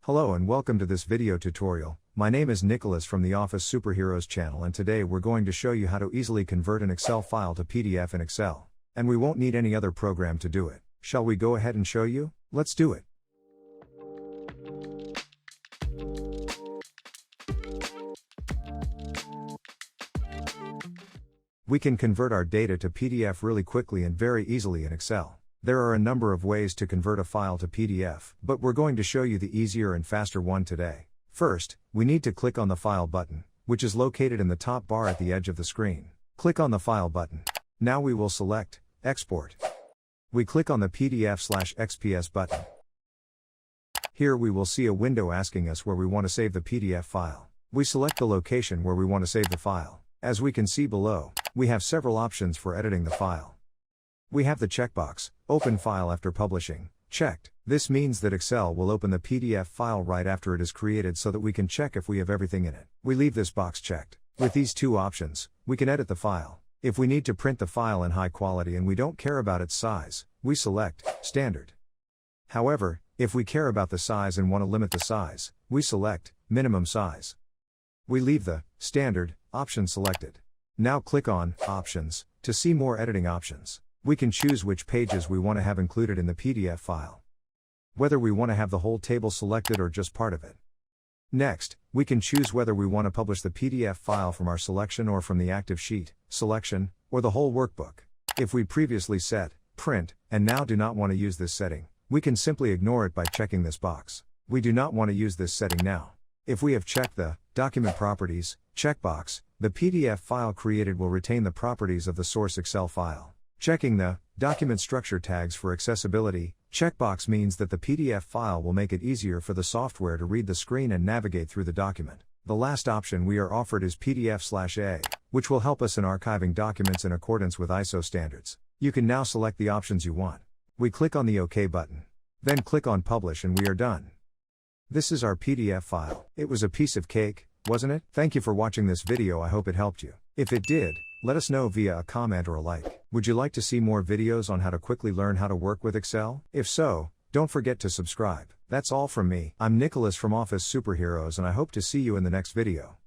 Hello and welcome to this video tutorial. My name is Nicholas from the Office Superheroes channel, and today we're going to show you how to easily convert an Excel file to PDF in Excel. And we won't need any other program to do it. Shall we go ahead and show you? Let's do it. We can convert our data to PDF really quickly and very easily in Excel. There are a number of ways to convert a file to PDF, but we're going to show you the easier and faster one today. First, we need to click on the File button, which is located in the top bar at the edge of the screen. Click on the File button. Now we will select Export. We click on the PDF/XPS button. Here we will see a window asking us where we want to save the PDF file. We select the location where we want to save the file. As we can see below, we have several options for editing the file. We have the checkbox, Open File After Publishing, checked. This means that Excel will open the PDF file right after it is created so that we can check if we have everything in it. We leave this box checked. With these two options, we can edit the file. If we need to print the file in high quality and we don't care about its size, we select Standard. However, if we care about the size and want to limit the size, we select Minimum Size. We leave the Standard option selected. Now click on Options to see more editing options. We can choose which pages we want to have included in the PDF file. Whether we want to have the whole table selected or just part of it. Next, we can choose whether we want to publish the PDF file from our selection or from the active sheet, selection, or the whole workbook. If we previously set Print, and now do not want to use this setting, we can simply ignore it by checking this box. We do not want to use this setting now. If we have checked the Document Properties checkbox, the PDF file created will retain the properties of the source Excel file. Checking the Document Structure Tags for Accessibility checkbox means that the PDF file will make it easier for the software to read the screen and navigate through the document. The last option we are offered is PDF/A, which will help us in archiving documents in accordance with ISO standards. You can now select the options you want. We click on the OK button. Then click on Publish and we are done. This is our PDF file. It was a piece of cake, wasn't it? Thank you for watching this video. I hope it helped you. If it did, let us know via a comment or a like. Would you like to see more videos on how to quickly learn how to work with Excel? If so, don't forget to subscribe. That's all from me. I'm Nicholas from Office Superheroes and I hope to see you in the next video.